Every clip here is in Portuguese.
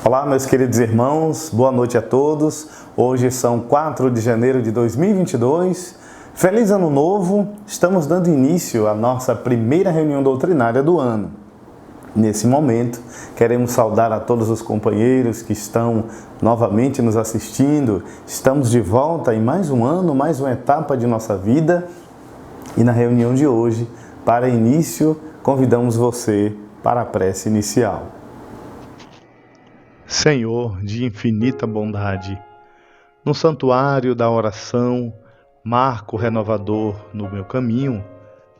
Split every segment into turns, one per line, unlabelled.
Olá, meus queridos irmãos, boa noite a todos. Hoje são 4 de janeiro de 2022. Feliz Ano Novo! Estamos dando início à nossa primeira reunião doutrinária do ano. Nesse momento, queremos saudar a todos os companheiros que estão novamente nos assistindo. Estamos de volta em mais um ano, mais uma etapa de nossa vida. E na reunião de hoje, para início, convidamos você para a prece inicial.
Senhor de infinita bondade, no santuário da oração, marco renovador no meu caminho,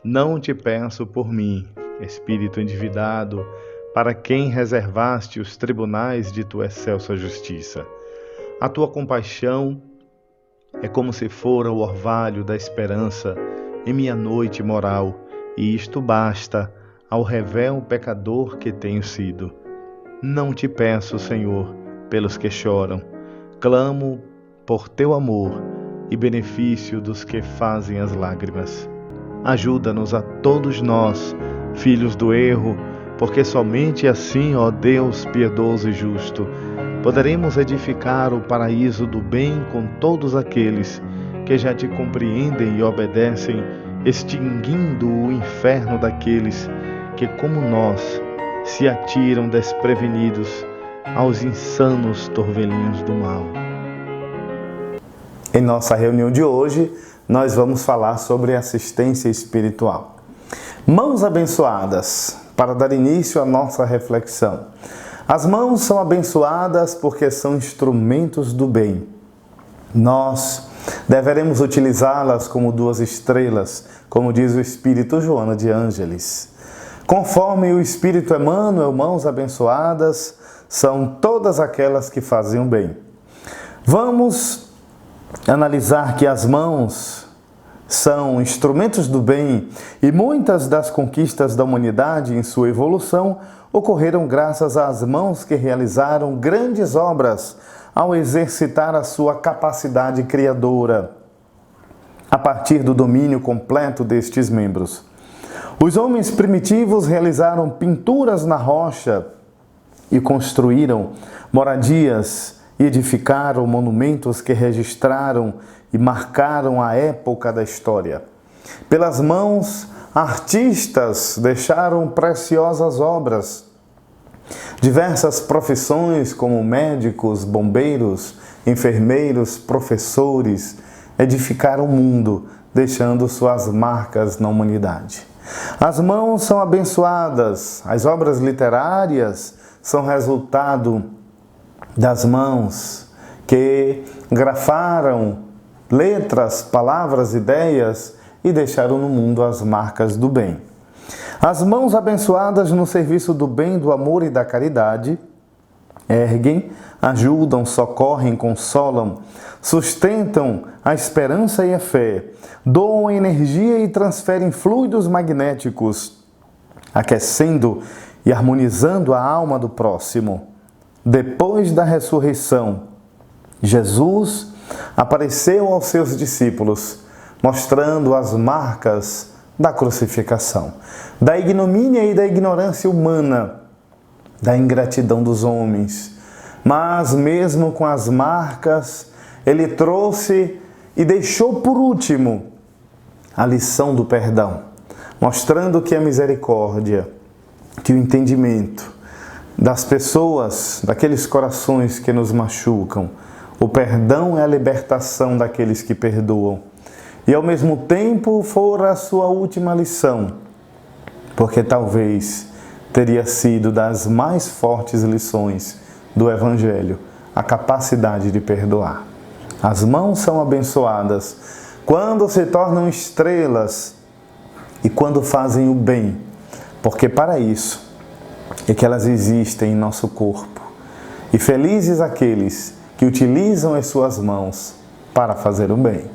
não te peço por mim, Espírito endividado, para quem reservaste os tribunais de tua excelsa justiça. A tua compaixão é como se fora o orvalho da esperança em minha noite moral, e isto basta ao revel pecador que tenho sido. Não te peço, Senhor, pelos que choram, clamo por teu amor e benefício dos que fazem as lágrimas. Ajuda-nos a todos nós, filhos do erro, porque somente assim, ó Deus piedoso e justo, poderemos edificar o paraíso do bem com todos aqueles que já te compreendem e obedecem, extinguindo o inferno daqueles que, como nós, se atiram desprevenidos aos insanos torvelinhos do mal.
Em nossa reunião de hoje, nós vamos falar sobre assistência espiritual. Mãos abençoadas, para dar início à nossa reflexão. As mãos são abençoadas porque são instrumentos do bem. Nós deveremos utilizá-las como 2 estrelas, como diz o Espírito Joana de Ângeles. Conforme o Espírito Emmanuel, mãos abençoadas são todas aquelas que fazem o bem. Vamos analisar que as mãos são instrumentos do bem e muitas das conquistas da humanidade em sua evolução ocorreram graças às mãos que realizaram grandes obras ao exercitar a sua capacidade criadora a partir do domínio completo destes membros. Os homens primitivos realizaram pinturas na rocha e construíram moradias e edificaram monumentos que registraram e marcaram a época da história. Pelas mãos, artistas deixaram preciosas obras. Diversas profissões como médicos, bombeiros, enfermeiros, professores, edificaram o mundo, deixando suas marcas na humanidade. As mãos são abençoadas, as obras literárias são resultado das mãos que grafaram letras, palavras, ideias e deixaram no mundo as marcas do bem. As mãos abençoadas no serviço do bem, do amor e da caridade erguem, ajudam, socorrem, consolam, sustentam a esperança e a fé, doam energia e transferem fluidos magnéticos, aquecendo e harmonizando a alma do próximo. Depois da ressurreição, Jesus apareceu aos seus discípulos, mostrando as marcas da crucificação, da ignomínia e da ignorância humana, da ingratidão dos homens. Mas mesmo com as marcas, ele trouxe e deixou por último a lição do perdão, mostrando que a misericórdia, que o entendimento das pessoas, daqueles corações que nos machucam, o perdão é a libertação daqueles que perdoam. E ao mesmo tempo fora a sua última lição, porque talvez teria sido das mais fortes lições do Evangelho, a capacidade de perdoar. As mãos são abençoadas quando se tornam estrelas e quando fazem o bem, porque para isso é que elas existem em nosso corpo. E felizes aqueles que utilizam as suas mãos para fazer o bem.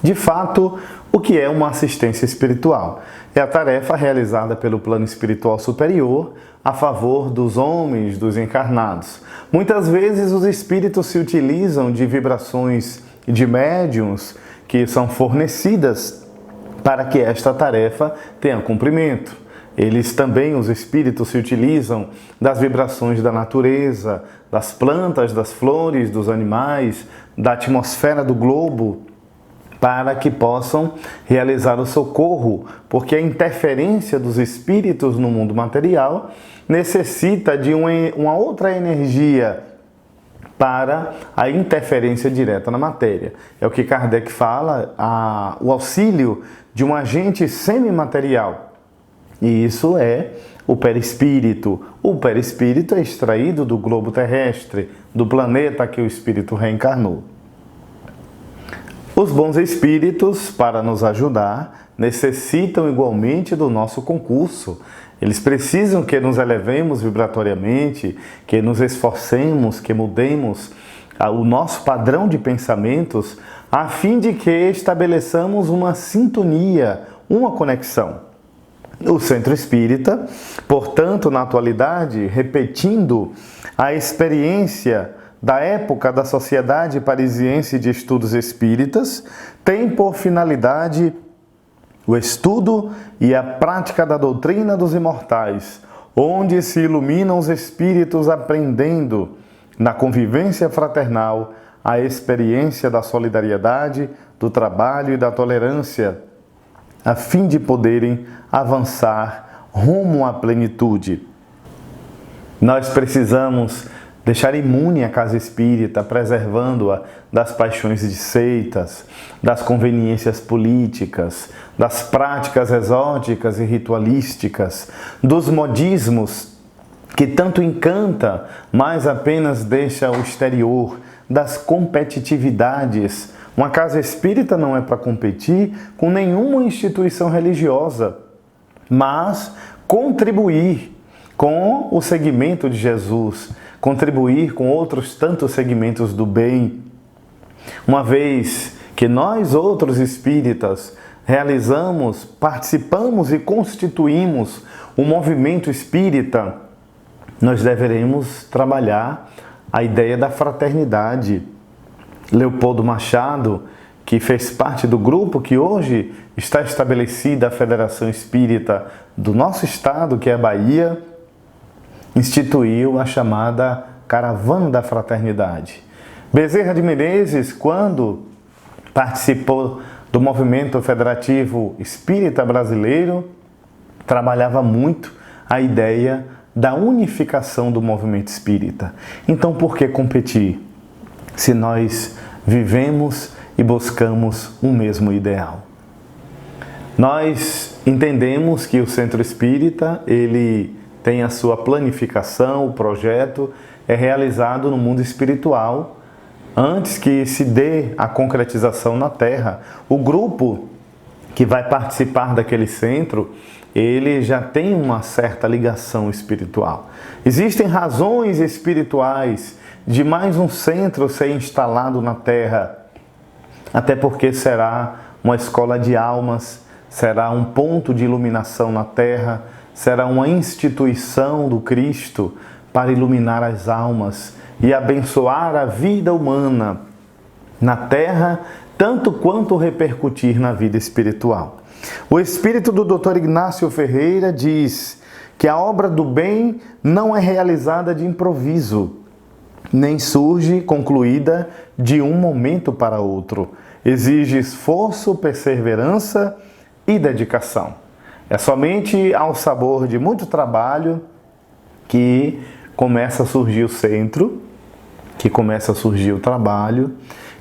De fato, o que é uma assistência espiritual? É a tarefa realizada pelo plano espiritual superior a favor dos homens, dos encarnados. Muitas vezes os espíritos se utilizam de vibrações de médiuns que são fornecidas para que esta tarefa tenha cumprimento. Eles também, os espíritos, se utilizam das vibrações da natureza, das plantas, das flores, dos animais, da atmosfera do globo, para que possam realizar o socorro, porque a interferência dos espíritos no mundo material necessita de uma outra energia para a interferência direta na matéria. É o que Kardec fala, o auxílio de um agente semimaterial. E isso é o perispírito. O perispírito é extraído do globo terrestre, do planeta que o espírito reencarnou. Os bons espíritos, para nos ajudar, necessitam igualmente do nosso concurso. Eles precisam que nos elevemos vibratoriamente, que nos esforcemos, que mudemos o nosso padrão de pensamentos, a fim de que estabeleçamos uma sintonia, uma conexão. O Centro Espírita, portanto, na atualidade, repetindo a experiência da época da Sociedade Parisiense de Estudos Espíritas, tem por finalidade o estudo e a prática da doutrina dos imortais, onde se iluminam os espíritos aprendendo, na convivência fraternal, a experiência da solidariedade, do trabalho e da tolerância, a fim de poderem avançar rumo à plenitude. Nós precisamos deixar imune a casa espírita, preservando-a das paixões de seitas, das conveniências políticas, das práticas exóticas e ritualísticas, dos modismos que tanto encanta, mas apenas deixa o exterior, das competitividades. Uma casa espírita não é para competir com nenhuma instituição religiosa, mas contribuir com o segmento de Jesus, contribuir com outros tantos segmentos do bem. Uma vez que nós, outros espíritas, realizamos, participamos e constituímos o movimento espírita, nós deveremos trabalhar a ideia da fraternidade. Leopoldo Machado, que fez parte do grupo que hoje está estabelecida a Federação Espírita do nosso estado, que é a Bahia, instituiu a chamada Caravana da Fraternidade. Bezerra de Menezes, quando participou do movimento federativo espírita brasileiro, trabalhava muito a ideia da unificação do movimento espírita. Então, por que competir se nós vivemos e buscamos um mesmo ideal? Nós entendemos que o Centro Espírita, ele tem a sua planificação, o projeto é realizado no mundo espiritual, antes que se dê a concretização na Terra. O grupo que vai participar daquele centro, ele já tem uma certa ligação espiritual. Existem razões espirituais de mais um centro ser instalado na Terra, até porque será uma escola de almas, será um ponto de iluminação na Terra, será uma instituição do Cristo para iluminar as almas e abençoar a vida humana na Terra, tanto quanto repercutir na vida espiritual. O espírito do Dr. Ignácio Ferreira diz que a obra do bem não é realizada de improviso, nem surge concluída de um momento para outro. Exige esforço, perseverança e dedicação. É somente ao sabor de muito trabalho que começa a surgir o centro, que começa a surgir o trabalho,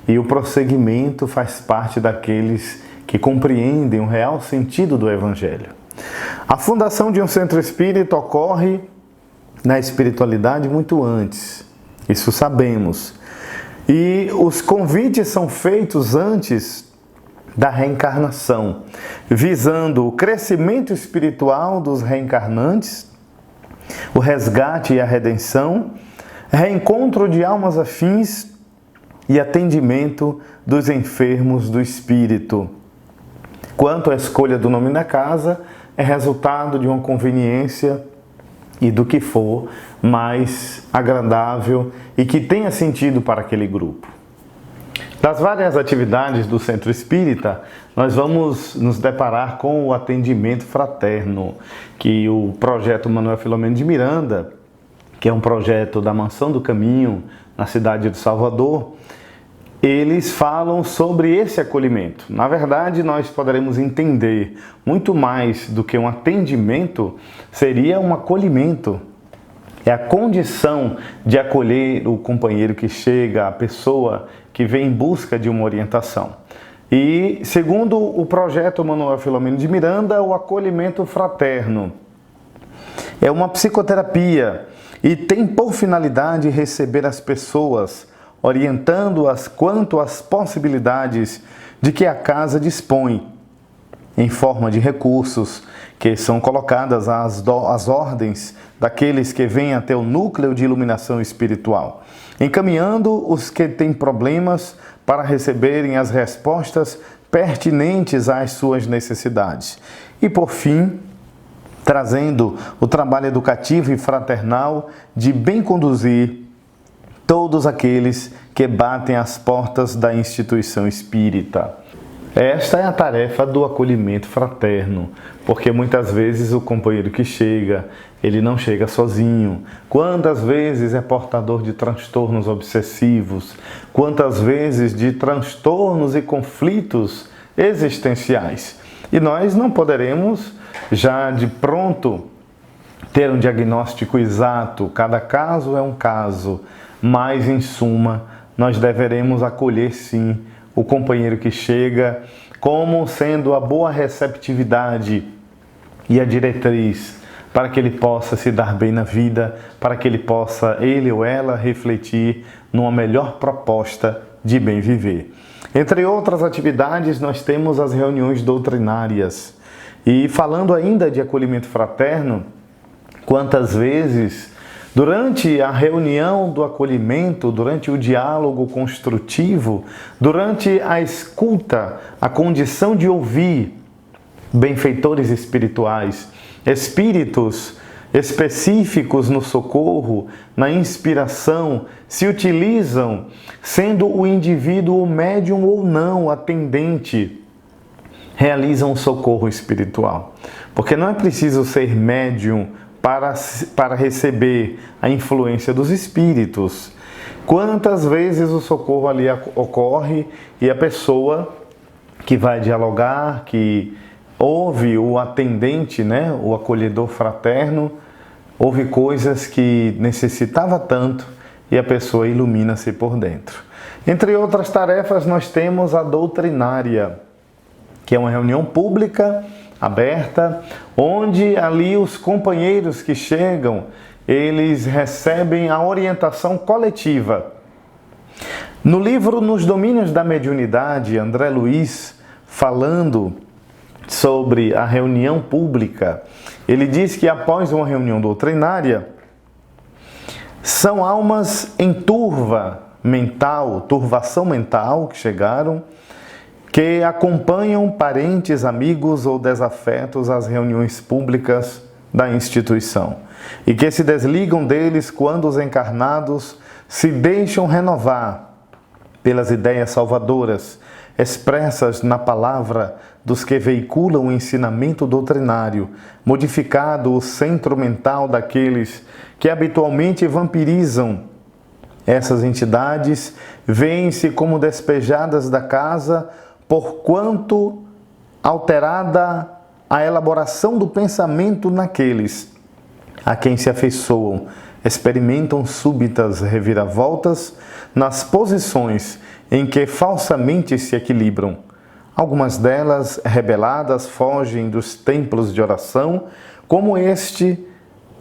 e o prosseguimento faz parte daqueles que compreendem o real sentido do Evangelho. A fundação de um centro espírita ocorre na espiritualidade muito antes, isso sabemos. E os convites são feitos antes da reencarnação, visando o crescimento espiritual dos reencarnantes, o resgate e a redenção, reencontro de almas afins e atendimento dos enfermos do espírito. Quanto à escolha do nome da casa, é resultado de uma conveniência e do que for mais agradável e que tenha sentido para aquele grupo. Das várias atividades do Centro Espírita, nós vamos nos deparar com o atendimento fraterno, que o projeto Manuel Filomeno de Miranda, que é um projeto da Mansão do Caminho, na cidade de Salvador, eles falam sobre esse acolhimento. Na verdade, nós poderemos entender muito mais do que um atendimento, seria um acolhimento. É a condição de acolher o companheiro que chega, a pessoa que vem em busca de uma orientação. E, segundo o projeto Manuel Filomeno de Miranda, o acolhimento fraterno é uma psicoterapia e tem por finalidade receber as pessoas, orientando-as quanto às possibilidades de que a casa dispõe, em forma de recursos que são colocadas às ordens daqueles que vêm até o núcleo de iluminação espiritual, encaminhando os que têm problemas para receberem as respostas pertinentes às suas necessidades. E, por fim, trazendo o trabalho educativo e fraternal de bem conduzir todos aqueles que batem as portas da instituição espírita. Esta é a tarefa do acolhimento fraterno, porque muitas vezes o companheiro que chega, ele não chega sozinho. Quantas vezes é portador de transtornos obsessivos, quantas vezes de transtornos e conflitos existenciais. E nós não poderemos já de pronto ter um diagnóstico exato, cada caso é um caso, mas em suma, nós deveremos acolher sim o companheiro que chega como sendo a boa receptividade e a diretriz para que ele possa se dar bem na vida, para que ele possa, ele ou ela, refletir numa melhor proposta de bem viver. Entre outras atividades, nós temos as reuniões doutrinárias. E falando ainda de acolhimento fraterno, quantas vezes, durante a reunião do acolhimento, durante o diálogo construtivo, durante a escuta, a condição de ouvir benfeitores espirituais, espíritos específicos no socorro, na inspiração, se utilizam, sendo o indivíduo médium ou não, atendente, realizam um socorro espiritual. Porque não é preciso ser médium para receber a influência dos espíritos. Quantas vezes o socorro ali ocorre e a pessoa que vai dialogar, que ouve o atendente, né, o acolhedor fraterno, ouve coisas que necessitava tanto e a pessoa ilumina-se por dentro. Entre outras tarefas, nós temos a doutrinária, que é uma reunião pública, aberta, onde ali os companheiros que chegam, eles recebem a orientação coletiva. No livro Nos Domínios da Mediunidade, André Luiz, falando sobre a reunião pública, ele diz que após uma reunião doutrinária, são almas em turvação mental que chegaram, que acompanham parentes, amigos ou desafetos às reuniões públicas da instituição e que se desligam deles quando os encarnados se deixam renovar pelas ideias salvadoras expressas na palavra dos que veiculam o ensinamento doutrinário, modificado o centro mental daqueles que habitualmente vampirizam essas entidades, veem-se como despejadas da casa, porquanto alterada a elaboração do pensamento naqueles a quem se afeiçoam, experimentam súbitas reviravoltas nas posições em que falsamente se equilibram. Algumas delas, rebeladas, fogem dos templos de oração, como este,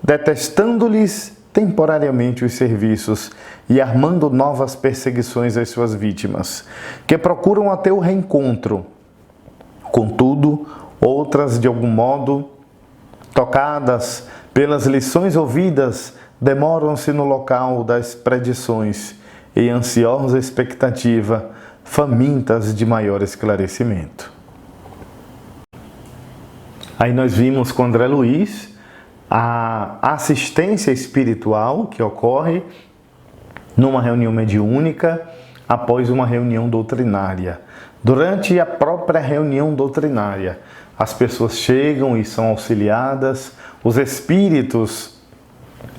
detestando-lhes temporariamente os serviços e armando novas perseguições às suas vítimas, que procuram até o reencontro. Contudo, outras, de algum modo, tocadas pelas lições ouvidas, demoram-se no local das predições e ansiosa expectativa, famintas de maior esclarecimento. Aí nós vimos com André Luiz a assistência espiritual que ocorre numa reunião mediúnica, após uma reunião doutrinária. Durante a própria reunião doutrinária, as pessoas chegam e são auxiliadas, os espíritos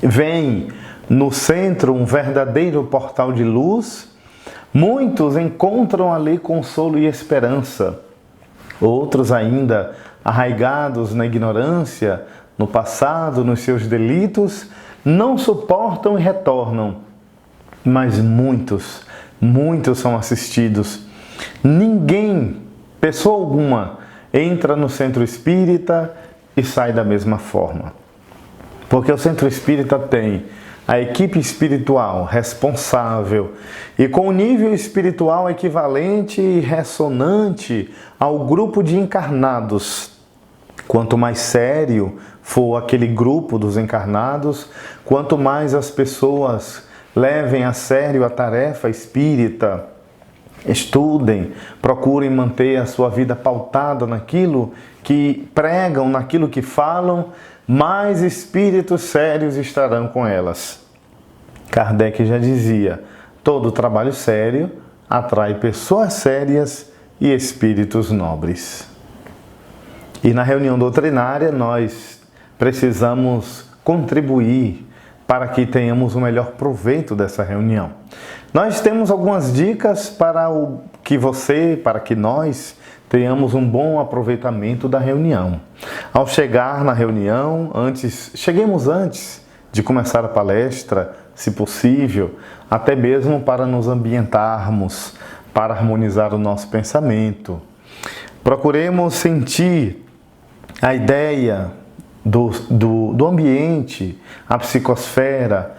veem no centro um verdadeiro portal de luz, muitos encontram ali consolo e esperança, outros ainda arraigados na ignorância, no passado, nos seus delitos, não suportam e retornam, mas muitos são assistidos. Ninguém, pessoa alguma, entra no centro espírita e sai da mesma forma. Porque o centro espírita tem a equipe espiritual responsável e com o nível espiritual equivalente e ressonante ao grupo de encarnados. Quanto mais sério for aquele grupo dos encarnados, quanto mais as pessoas levem a sério a tarefa espírita, estudem, procurem manter a sua vida pautada naquilo que pregam, naquilo que falam, mais espíritos sérios estarão com elas. Kardec já dizia, todo trabalho sério atrai pessoas sérias e espíritos nobres. E na reunião doutrinária nós precisamos contribuir para que tenhamos o melhor proveito dessa reunião. Nós temos algumas dicas para que nós tenhamos um bom aproveitamento da reunião. Ao chegar na reunião, cheguemos antes de começar a palestra, se possível, até mesmo para nos ambientarmos, para harmonizar o nosso pensamento. Procuremos sentir a ideia do ambiente, a psicosfera.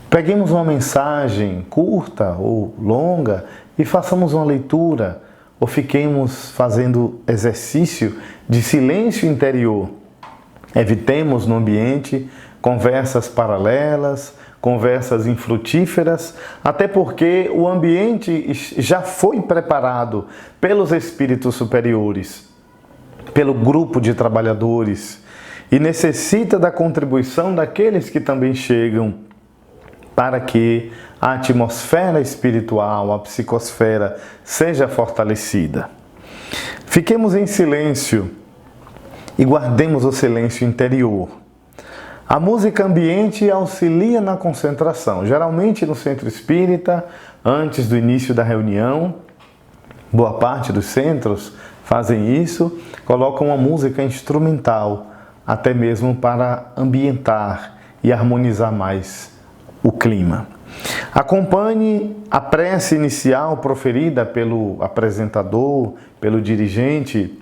Peguemos uma mensagem curta ou longa e façamos uma leitura, ou fiquemos fazendo exercício de silêncio interior. Evitemos no ambiente conversas paralelas, conversas infrutíferas, até porque o ambiente já foi preparado pelos espíritos superiores, pelo grupo de trabalhadores, e necessita da contribuição daqueles que também chegam para que a atmosfera espiritual, a psicosfera, seja fortalecida. Fiquemos em silêncio e guardemos o silêncio interior. A música ambiente auxilia na concentração. Geralmente no centro espírita, antes do início da reunião, boa parte dos centros fazem isso, colocam uma música instrumental, até mesmo para ambientar e harmonizar mais o clima. Acompanhe a prece inicial proferida pelo apresentador, pelo dirigente,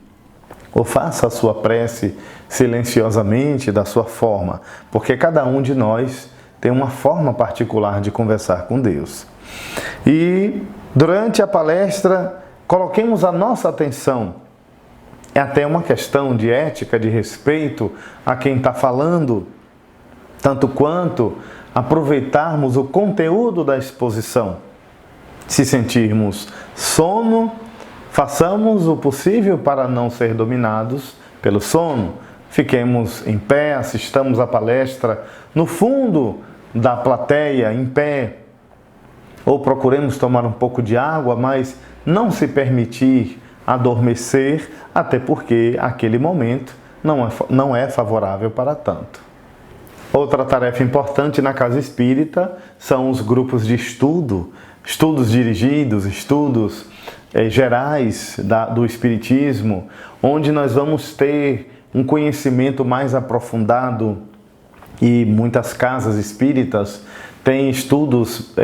ou faça a sua prece silenciosamente, da sua forma, porque cada um de nós tem uma forma particular de conversar com Deus. E durante a palestra, coloquemos a nossa atenção. É até uma questão de ética, de respeito a quem está falando, tanto quanto aproveitarmos o conteúdo da exposição. Se sentirmos sono, façamos o possível para não ser dominados pelo sono. Fiquemos em pé, assistamos à palestra no fundo da plateia, em pé, ou procuremos tomar um pouco de água, mas não se permitir adormecer, até porque aquele momento não é favorável para tanto. Outra tarefa importante na casa espírita são os grupos de estudo, estudos dirigidos, estudos gerais do espiritismo, onde nós vamos ter um conhecimento mais aprofundado, e muitas casas espíritas têm estudos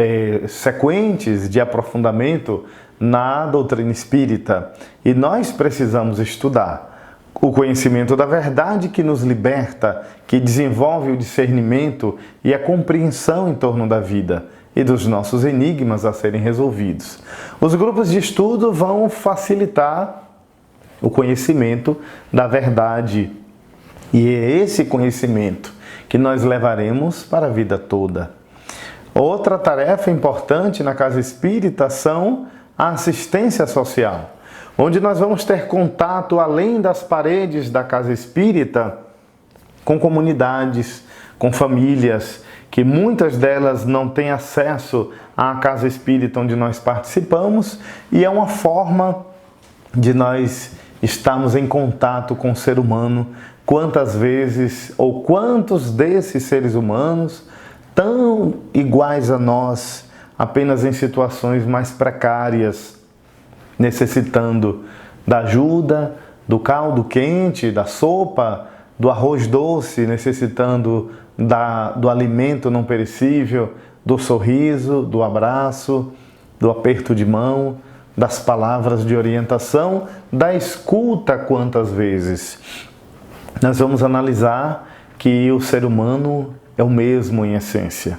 sequentes de aprofundamento na doutrina espírita, e nós precisamos estudar o conhecimento da verdade que nos liberta, que desenvolve o discernimento e a compreensão em torno da vida e dos nossos enigmas a serem resolvidos. Os grupos de estudo vão facilitar o conhecimento da verdade, e é esse conhecimento que nós levaremos para a vida toda. Outra tarefa importante na casa espírita são a assistência social, onde nós vamos ter contato além das paredes da casa espírita com comunidades, com famílias, que muitas delas não têm acesso à casa espírita onde nós participamos, e é uma forma de nós estarmos em contato com o ser humano. Quantas vezes ou quantos desses seres humanos tão iguais a nós, apenas em situações mais precárias, necessitando da ajuda, do caldo quente, da sopa, do arroz doce, necessitando do alimento não perecível, do sorriso, do abraço, do aperto de mão, das palavras de orientação, da escuta. Quantas vezes nós vamos analisar que o ser humano é o mesmo em essência,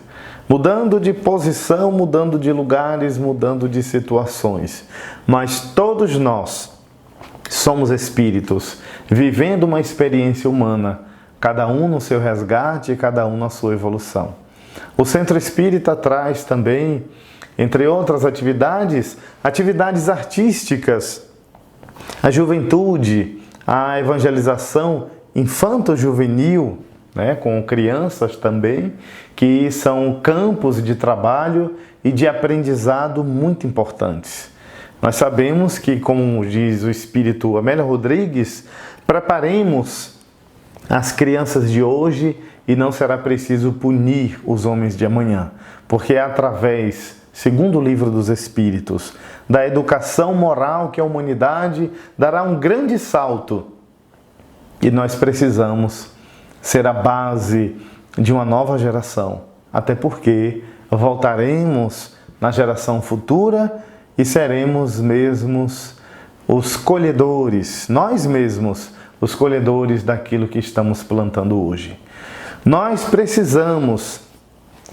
mudando de posição, mudando de lugares, mudando de situações, mas todos nós somos espíritos vivendo uma experiência humana, cada um no seu resgate e cada um na sua evolução. O Centro Espírita traz também, entre outras atividades, atividades artísticas, a juventude, a evangelização infanto-juvenil, com crianças também, que são campos de trabalho e de aprendizado muito importantes. Nós sabemos que, como diz o Espírito Amélia Rodrigues, preparemos as crianças de hoje e não será preciso punir os homens de amanhã, porque é através, segundo o Livro dos Espíritos, da educação moral que a humanidade dará um grande salto, e nós precisamos ser a base de uma nova geração, até porque voltaremos na geração futura e seremos mesmos os colhedores, nós mesmos, os colhedores daquilo que estamos plantando hoje. Nós precisamos,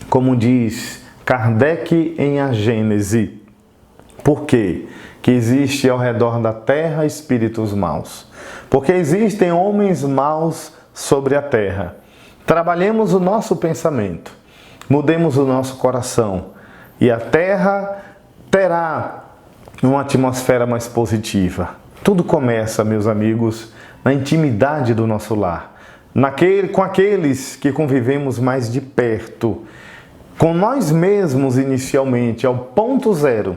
como diz Kardec em A Gênese, por quê? Que existe ao redor da terra espíritos maus. Porque existem homens maus sobre a terra. Trabalhemos o nosso pensamento, mudemos o nosso coração e a terra terá uma atmosfera mais positiva. Tudo começa, meus amigos, na intimidade do nosso lar, com aqueles que convivemos mais de perto, com nós mesmos inicialmente, ao ponto zero,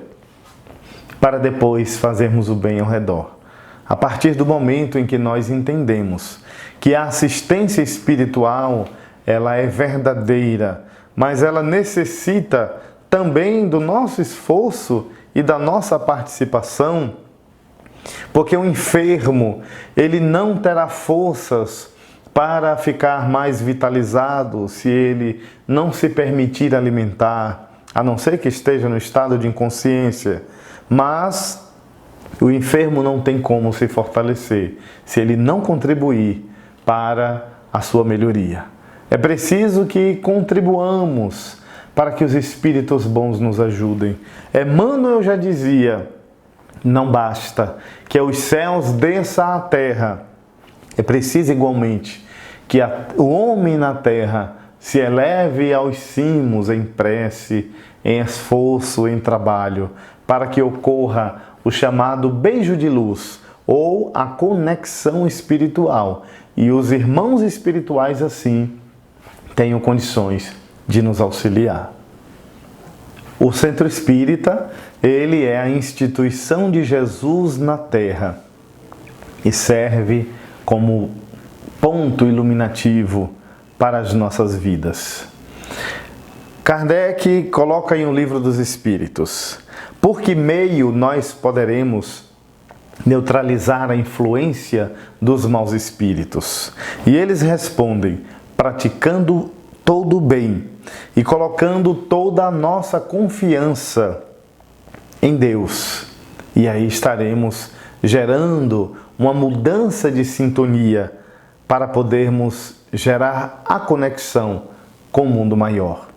para depois fazermos o bem ao redor. A partir do momento em que nós entendemos que a assistência espiritual, ela é verdadeira, mas ela necessita também do nosso esforço e da nossa participação, porque o enfermo, ele não terá forças para ficar mais vitalizado se ele não se permitir alimentar, a não ser que esteja no estado de inconsciência, mas o enfermo não tem como se fortalecer se ele não contribuir para a sua melhoria. É preciso que contribuamos para que os espíritos bons nos ajudem. Emmanuel já dizia, não basta que os céus desçam à terra, é preciso igualmente que o homem na terra se eleve aos cimos em prece, em esforço, em trabalho, para que ocorra o chamado beijo de luz, ou a conexão espiritual. E os irmãos espirituais, assim, tenham condições de nos auxiliar. O Centro Espírita, ele é a instituição de Jesus na Terra e serve como ponto iluminativo para as nossas vidas. Kardec coloca em O Livro dos Espíritos: por que meio nós poderemos neutralizar a influência dos maus espíritos? E eles respondem: praticando todo o bem e colocando toda a nossa confiança em Deus. E aí estaremos gerando uma mudança de sintonia para podermos gerar a conexão com o mundo maior.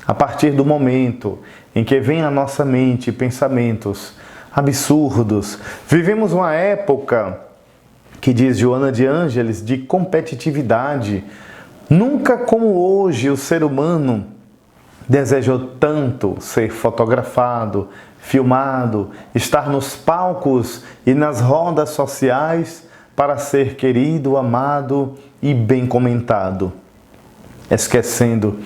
A partir do momento em que vem à nossa mente pensamentos absurdos, vivemos uma época que, diz Joana de Ângeles, de competitividade. Nunca como hoje o ser humano desejou tanto ser fotografado, filmado, estar nos palcos e nas rodas sociais para ser querido, amado e bem comentado, esquecendo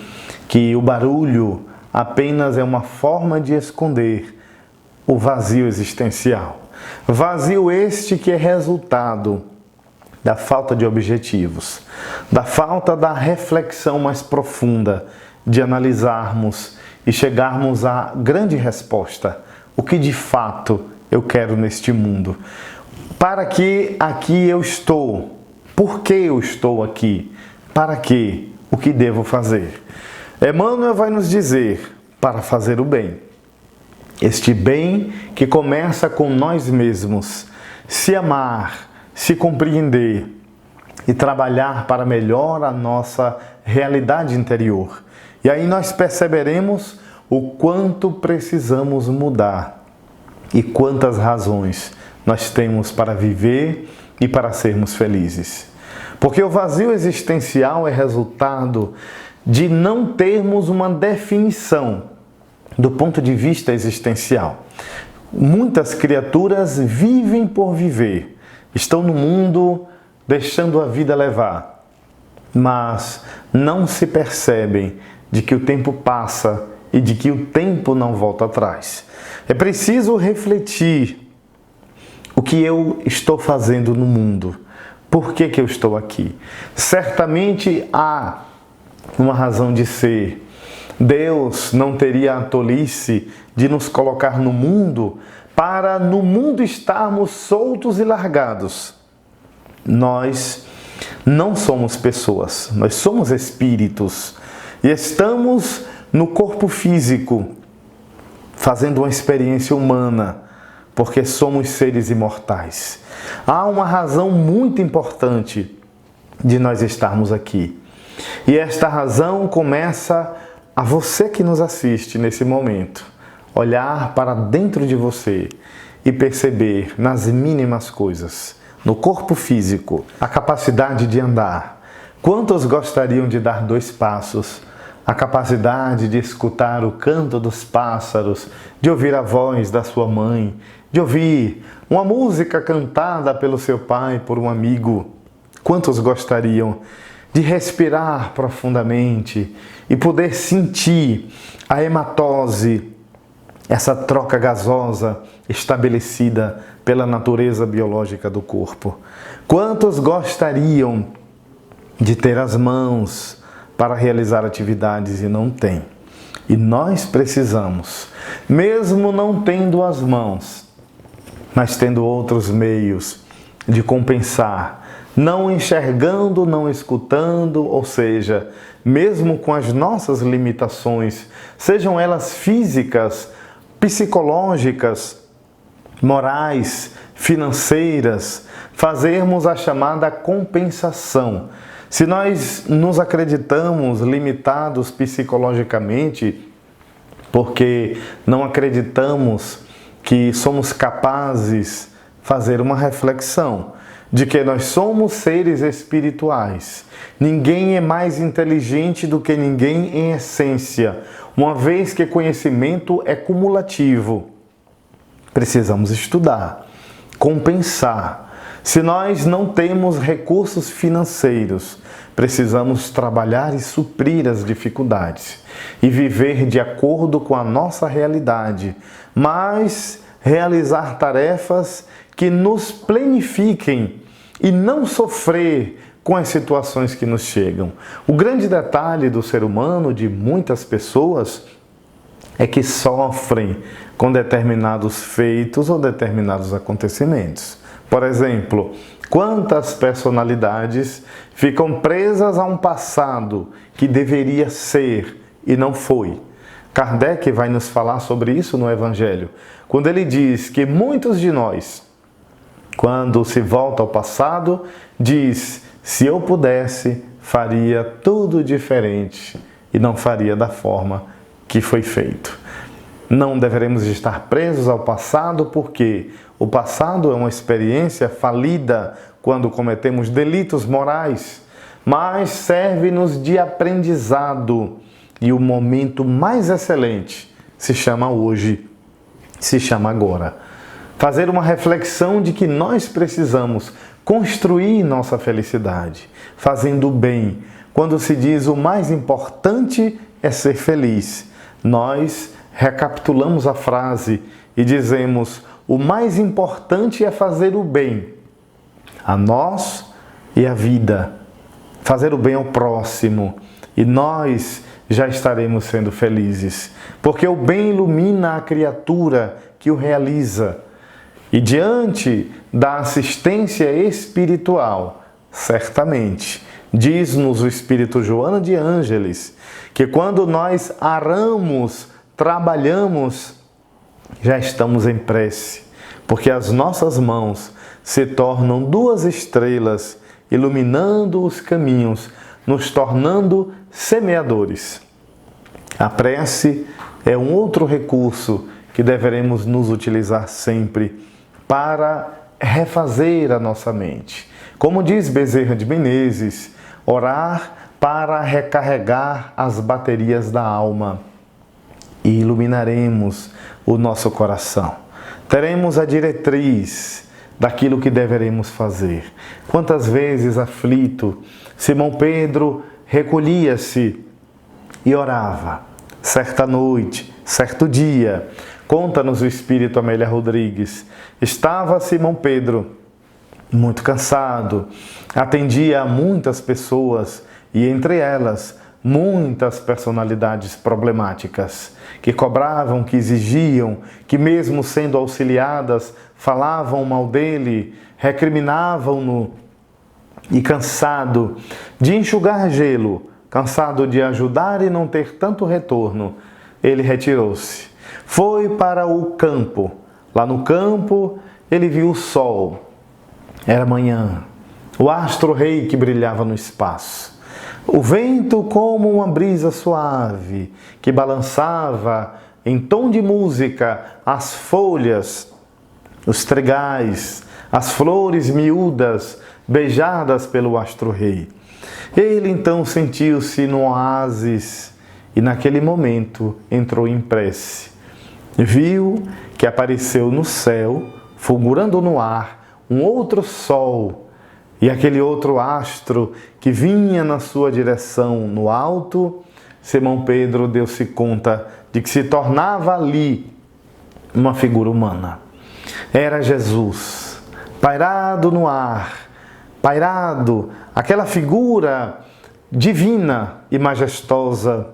que o barulho apenas é uma forma de esconder o vazio existencial. Vazio este que é resultado da falta de objetivos, da falta da reflexão mais profunda, de analisarmos e chegarmos à grande resposta: o que de fato eu quero neste mundo? Para que aqui eu estou? Por que eu estou aqui? Para que? O que devo fazer? Emmanuel vai nos dizer: para fazer o bem. Este bem que começa com nós mesmos, se amar, se compreender e trabalhar para melhor a nossa realidade interior. E aí nós perceberemos o quanto precisamos mudar e quantas razões nós temos para viver e para sermos felizes. Porque o vazio existencial é resultado de não termos uma definição do ponto de vista existencial. Muitas criaturas vivem por viver, estão no mundo deixando a vida levar, mas não se percebem de que o tempo passa e de que o tempo não volta atrás. É preciso refletir o que eu estou fazendo no mundo, por que eu estou aqui. Certamente há uma razão de ser. Deus não teria a tolice de nos colocar no mundo para no mundo estarmos soltos e largados. Nós não somos pessoas, nós somos espíritos e estamos no corpo físico fazendo uma experiência humana, porque somos seres imortais. Há uma razão muito importante de nós estarmos aqui. E esta razão começa a você que nos assiste nesse momento, olhar para dentro de você e perceber nas mínimas coisas, no corpo físico, a capacidade de andar. Quantos gostariam de dar 2 passos? A capacidade de escutar o canto dos pássaros, de ouvir a voz da sua mãe, de ouvir uma música cantada pelo seu pai, por um amigo. Quantos gostariam de respirar profundamente e poder sentir a hematose, essa troca gasosa estabelecida pela natureza biológica do corpo? Quantos gostariam de ter as mãos para realizar atividades e não têm? E nós precisamos, mesmo não tendo as mãos, mas tendo outros meios de compensar, não enxergando, não escutando, ou seja, mesmo com as nossas limitações, sejam elas físicas, psicológicas, morais, financeiras, fazermos a chamada compensação. Se nós nos acreditamos limitados psicologicamente, porque não acreditamos que somos capazes de fazer uma reflexão de que nós somos seres espirituais. Ninguém é mais inteligente do que ninguém em essência, uma vez que conhecimento é cumulativo. Precisamos estudar, compensar. Se nós não temos recursos financeiros, precisamos trabalhar e suprir as dificuldades e viver de acordo com a nossa realidade, mas realizar tarefas que nos planifiquem e não sofrer com as situações que nos chegam. O grande detalhe do ser humano, de muitas pessoas, é que sofrem com determinados feitos ou determinados acontecimentos. Por exemplo, quantas personalidades ficam presas a um passado que deveria ser e não foi? Kardec vai nos falar sobre isso no Evangelho, quando ele diz que muitos de nós, quando se volta ao passado, diz: se eu pudesse, faria tudo diferente e não faria da forma que foi feito. Não deveremos estar presos ao passado, porque o passado é uma experiência falida quando cometemos delitos morais, mas serve-nos de aprendizado. E o momento mais excelente se chama hoje, se chama agora. Fazer uma reflexão de que nós precisamos construir nossa felicidade, fazendo o bem. Quando se diz o mais importante é ser feliz, nós recapitulamos a frase e dizemos: o mais importante é fazer o bem a nós e à vida, fazer o bem ao próximo, e nós já estaremos sendo felizes, porque o bem ilumina a criatura que o realiza. E diante da assistência espiritual, certamente, diz-nos o Espírito Joana de Ângeles, que quando nós aramos, trabalhamos, já estamos em prece, porque as nossas mãos se tornam 2 estrelas, iluminando os caminhos, nos tornando semeadores. A prece é um outro recurso que deveremos nos utilizar sempre para refazer a nossa mente. Como diz Bezerra de Menezes, orar para recarregar as baterias da alma, e iluminaremos o nosso coração. Teremos a diretriz daquilo que deveremos fazer. Quantas vezes, aflito, Simão Pedro recolhia-se e orava. Certa noite, certo dia, conta-nos o Espírito Amélia Rodrigues, estava Simão Pedro muito cansado, atendia a muitas pessoas e entre elas muitas personalidades problemáticas que cobravam, que exigiam, que mesmo sendo auxiliadas falavam mal dele, recriminavam-no, e cansado de enxugar gelo, cansado de ajudar e não ter tanto retorno, ele retirou-se. Foi para o campo. Lá no campo ele viu o sol. Era manhã. O astro-rei que brilhava no espaço. O vento como uma brisa suave que balançava em tom de música as folhas, os tregais, as flores miúdas beijadas pelo astro-rei. Ele então sentiu-se no oásis e naquele momento entrou em prece. Viu que apareceu no céu, fulgurando no ar, um outro sol, e aquele outro astro que vinha na sua direção no alto. Simão Pedro deu-se conta de que se tornava ali uma figura humana. Era Jesus, pairado no ar, pairado, aquela figura divina e majestosa,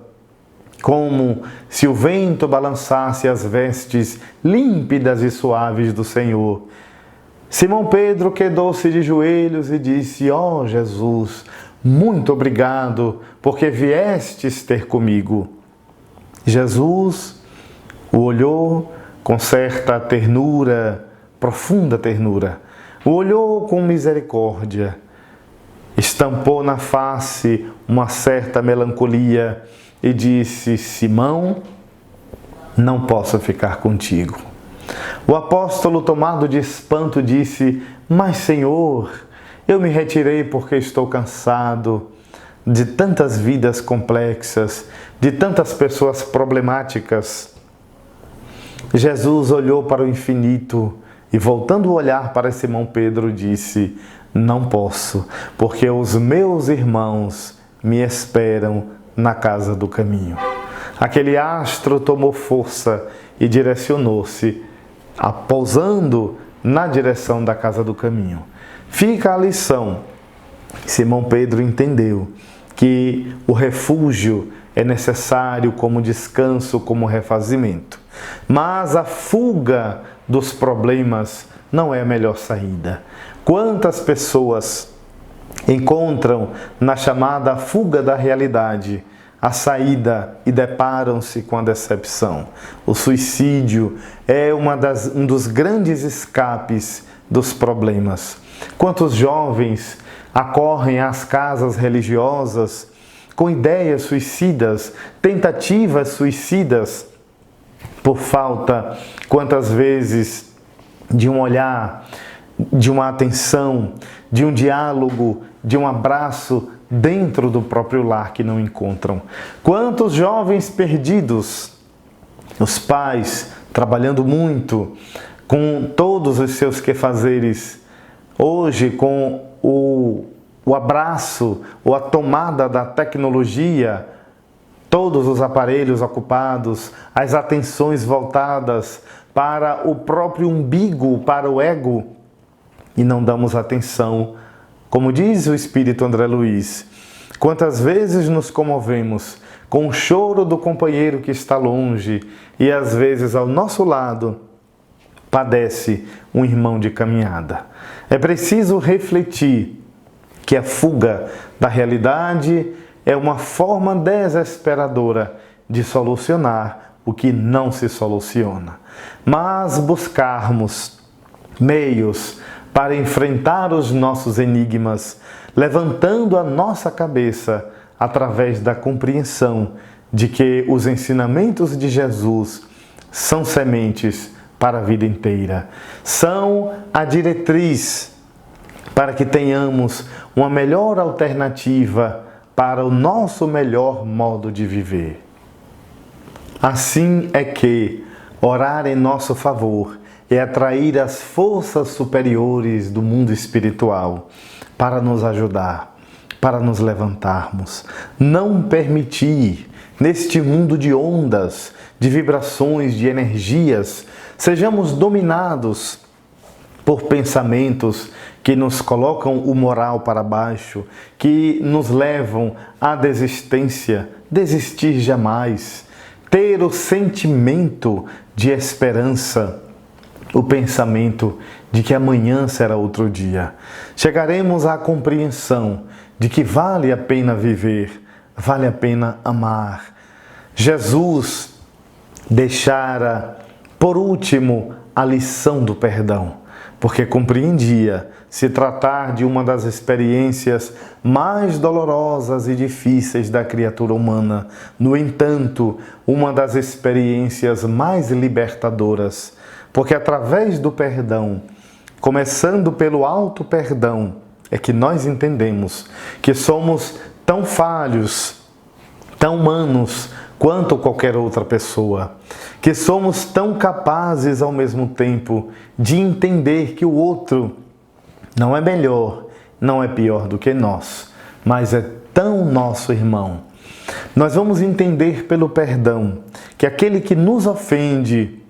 como se o vento balançasse as vestes límpidas e suaves do Senhor. Simão Pedro quedou-se de joelhos e disse: ó Jesus, muito obrigado, porque viestes ter comigo. Jesus o olhou com certa ternura, profunda ternura, o olhou com misericórdia, estampou na face uma certa melancolia e disse: Simão, não posso ficar contigo. O apóstolo, tomado de espanto, disse: mas Senhor, eu me retirei porque estou cansado de tantas vidas complexas, de tantas pessoas problemáticas. Jesus olhou para o infinito e, voltando o olhar para Simão Pedro, disse: não posso, porque os meus irmãos me esperam na casa do caminho. Aquele astro tomou força e direcionou-se, pousando na direção da casa do caminho. Fica a lição. Simão Pedro entendeu que o refúgio é necessário como descanso, como refazimento. Mas a fuga dos problemas não é a melhor saída. Quantas pessoas encontram na chamada fuga da realidade a saída e deparam-se com a decepção? O suicídio é um dos grandes escapes dos problemas. Quantos jovens acorrem às casas religiosas com ideias suicidas, tentativas suicidas, por falta, quantas vezes, de um olhar, de uma atenção, de um diálogo, de um abraço dentro do próprio lar que não encontram. Quantos jovens perdidos, os pais trabalhando muito, com todos os seus quefazeres, Hoje, com o abraço ou a tomada da tecnologia, todos os aparelhos ocupados, as atenções voltadas para o próprio umbigo, para o ego, e não damos atenção, como diz o Espírito André Luiz, quantas vezes nos comovemos com o choro do companheiro que está longe e às vezes ao nosso lado padece um irmão de caminhada. É preciso refletir que a fuga da realidade é uma forma desesperadora de solucionar o que não se soluciona. Mas buscarmos meios para enfrentar os nossos enigmas, levantando a nossa cabeça através da compreensão de que os ensinamentos de Jesus são sementes para a vida inteira, são a diretriz para que tenhamos uma melhor alternativa para o nosso melhor modo de viver. Assim é que orar em nosso favor é atrair as forças superiores do mundo espiritual para nos ajudar, para nos levantarmos. Não permitir, neste mundo de ondas, de vibrações, de energias, sejamos dominados por pensamentos que nos colocam o moral para baixo, que nos levam à desistência, desistir jamais, ter o sentimento de esperança, o pensamento de que amanhã será outro dia. Chegaremos à compreensão de que vale a pena viver, vale a pena amar. Jesus deixara, por último, a lição do perdão, porque compreendia se tratar de uma das experiências mais dolorosas e difíceis da criatura humana. No entanto, uma das experiências mais libertadoras, porque através do perdão, começando pelo auto-perdão, é que nós entendemos que somos tão falhos, tão humanos quanto qualquer outra pessoa, que somos tão capazes ao mesmo tempo de entender que o outro não é melhor, não é pior do que nós, mas é tão nosso irmão. Nós vamos entender pelo perdão que aquele que nos ofende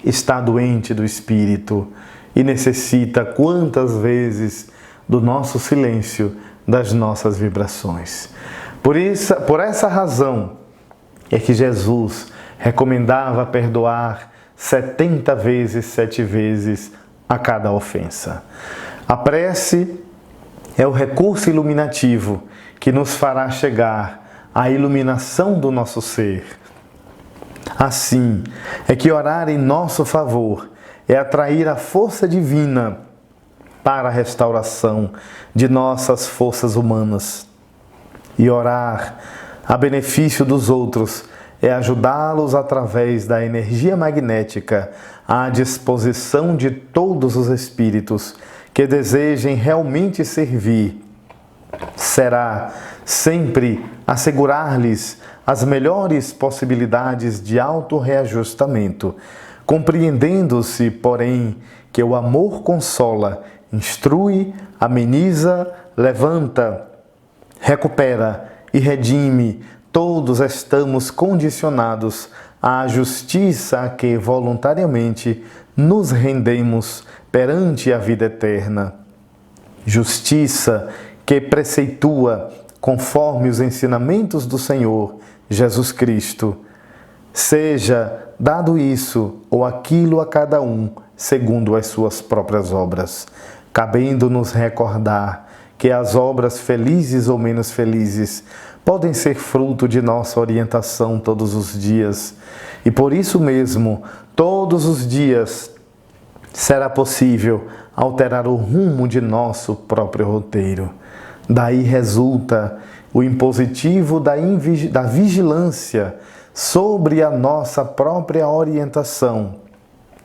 está doente do espírito e necessita quantas vezes do nosso silêncio, das nossas vibrações. Por essa razão é que Jesus recomendava perdoar 70 vezes, 7 vezes a cada ofensa. A prece é o recurso iluminativo que nos fará chegar à iluminação do nosso ser. Assim é que orar em nosso favor é atrair a força divina para a restauração de nossas forças humanas. E orar a benefício dos outros é ajudá-los através da energia magnética à disposição de todos os espíritos que desejem realmente servir. Será sempre assegurar-lhes as melhores possibilidades de autorreajustamento, compreendendo-se, porém, que o amor consola, instrui, ameniza, levanta, recupera e redime. Todos estamos condicionados à justiça a que voluntariamente nos rendemos perante a vida eterna. Justiça que preceitua conforme os ensinamentos do Senhor Jesus Cristo. Seja dado isso ou aquilo a cada um, segundo as suas próprias obras, cabendo-nos recordar que as obras felizes ou menos felizes podem ser fruto de nossa orientação todos os dias, e por isso mesmo, todos os dias será possível alterar o rumo de nosso próprio roteiro. Daí resulta o impositivo da vigilância sobre a nossa própria orientação,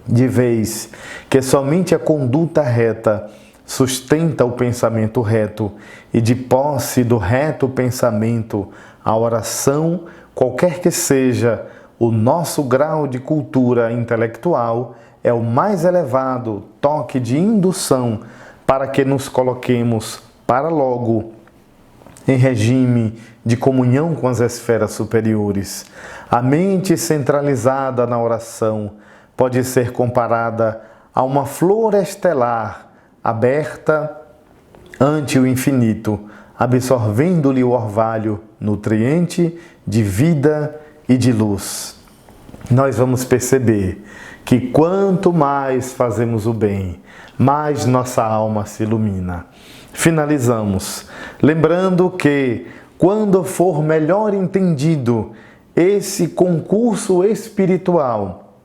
de vez que somente a conduta reta sustenta o pensamento reto, e de posse do reto pensamento, a oração, qualquer que seja o nosso grau de cultura intelectual, é o mais elevado toque de indução para que nos coloquemos para logo em regime de comunhão com as esferas superiores. A mente centralizada na oração pode ser comparada a uma flor estelar aberta ante o infinito, absorvendo-lhe o orvalho nutriente de vida e de luz. Nós vamos perceber que quanto mais fazemos o bem, mais nossa alma se ilumina. Finalizamos lembrando que, quando for melhor entendido esse concurso espiritual,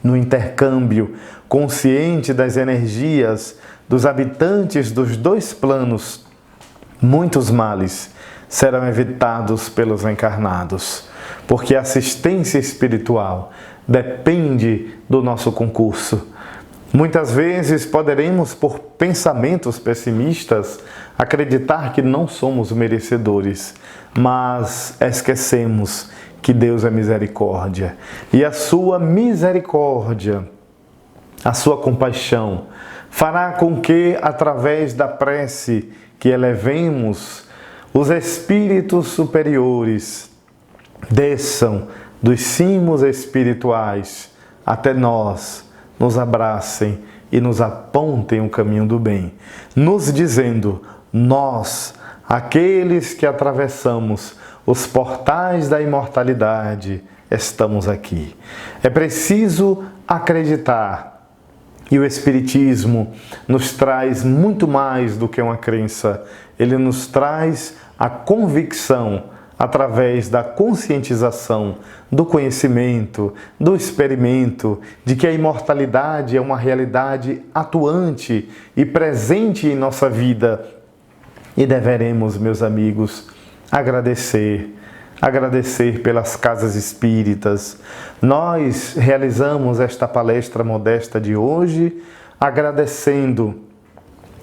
no intercâmbio consciente das energias dos habitantes dos dois planos, muitos males serão evitados pelos encarnados, porque a assistência espiritual depende do nosso concurso. Muitas vezes poderemos, por pensamentos pessimistas, acreditar que não somos merecedores, mas esquecemos que Deus é misericórdia. E a sua misericórdia, a sua compaixão, fará com que, através da prece que elevemos, os espíritos superiores desçam dos cimos espirituais até nós, nos abracem e nos apontem o caminho do bem, nos dizendo: nós, aqueles que atravessamos os portais da imortalidade, estamos aqui. É preciso acreditar. E o Espiritismo nos traz muito mais do que uma crença. Ele nos traz a convicção, através da conscientização, do conhecimento, do experimento, de que a imortalidade é uma realidade atuante e presente em nossa vida. E deveremos, meus amigos, agradecer pelas casas espíritas. Nós realizamos esta palestra modesta de hoje agradecendo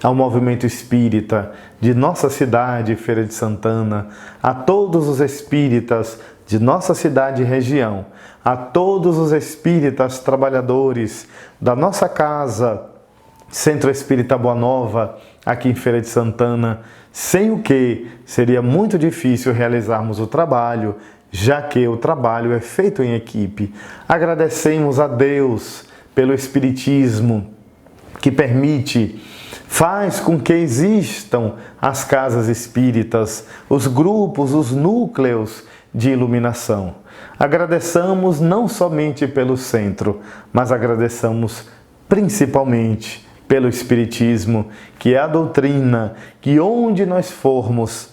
ao movimento espírita de nossa cidade, Feira de Santana, a todos os espíritas de nossa cidade e região, a todos os espíritas trabalhadores da nossa casa, Centro Espírita Boa Nova, aqui em Feira de Santana, sem o que seria muito difícil realizarmos o trabalho, já que o trabalho é feito em equipe. Agradecemos a Deus pelo Espiritismo, que faz com que existam as casas espíritas, os grupos, os núcleos de iluminação. Agradeçamos não somente pelo centro, mas agradeçamos principalmente pelo Espiritismo, que é a doutrina que onde nós formos,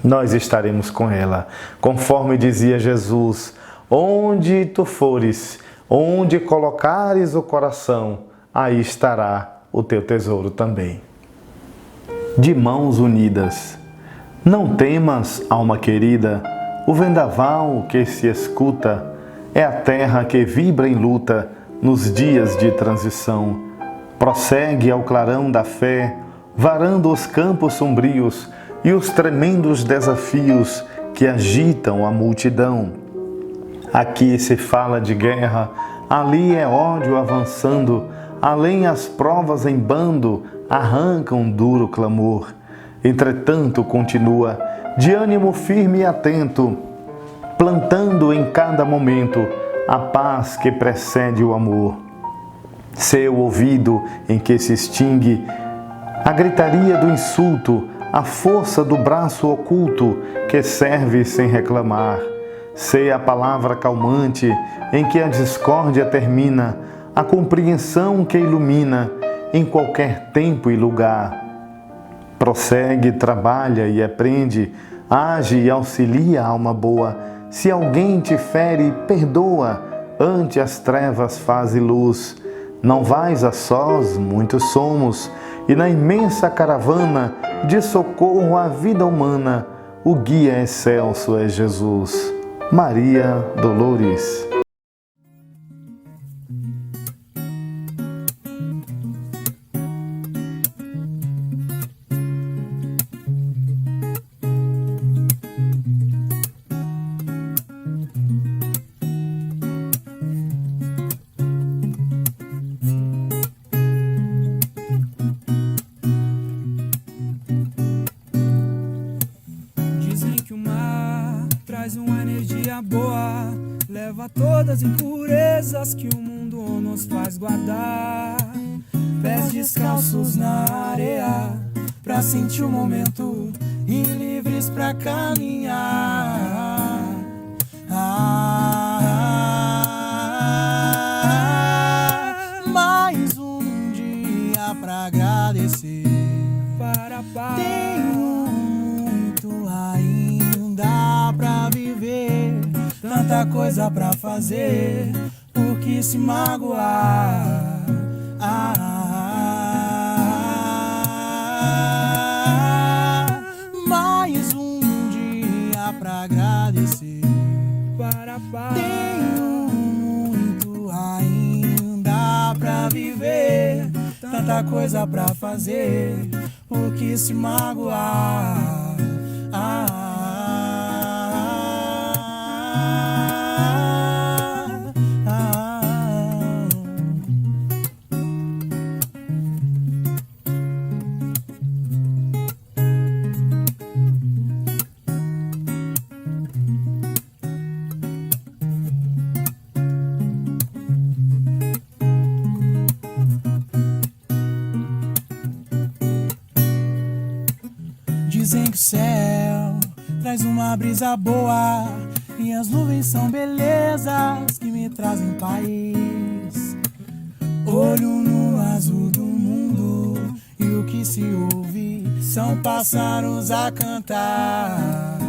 nós estaremos com ela. Conforme dizia Jesus: onde tu fores, onde colocares o coração, aí estará o teu tesouro também. De mãos unidas. Não temas, alma querida, o vendaval que se escuta é a terra que vibra em luta nos dias de transição. Prossegue ao clarão da fé, varando os campos sombrios e os tremendos desafios que agitam a multidão. Aqui se fala de guerra, ali é ódio avançando, além as provas em bando arrancam duro clamor. Entretanto, continua, de ânimo firme e atento, plantando em cada momento a paz que precede o amor. Seu ouvido em que se extingue a gritaria do insulto, a força do braço oculto que serve sem reclamar. Sei a palavra calmante em que a discórdia termina, a compreensão que ilumina em qualquer tempo e lugar. Prossegue, trabalha e aprende, age e auxilia a alma boa. Se alguém te fere, perdoa, ante as trevas faze luz. Não vais a sós, muitos somos, e na imensa caravana de socorro à vida humana, o guia excelso é Jesus. Maria Dolores.
energia boa leva todas as impurezas que o mundo nos faz guardar. Pés descalços na areia pra sentir o momento e livres pra caminhar. Mais um dia pra agradecer. Tenho muito ainda pra viver, tanta coisa pra fazer, por que se magoar? Mais um dia pra agradecer. Tenho muito ainda pra viver, tanta coisa pra fazer, por que se magoar? Dizem que o céu traz uma brisa boa e as nuvens são belezas que me trazem paz. Olho no azul do mundo e o que se ouve são pássaros a cantar.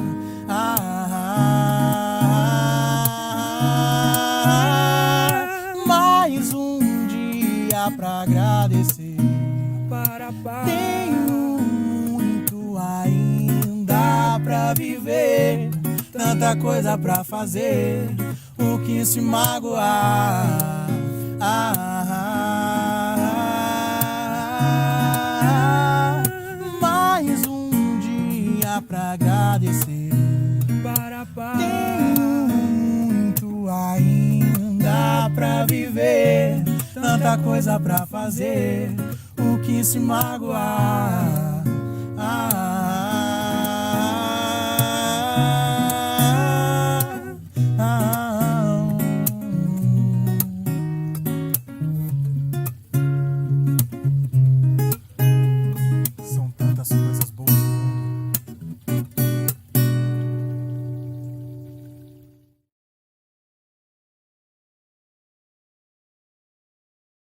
Mais um dia pra agradecer. Tenho muito ainda pra viver, tanta coisa pra fazer, o que se magoar? Mais um dia pra agradecer. Tenho muito ainda pra viver, tanta coisa pra fazer, o que se magoar?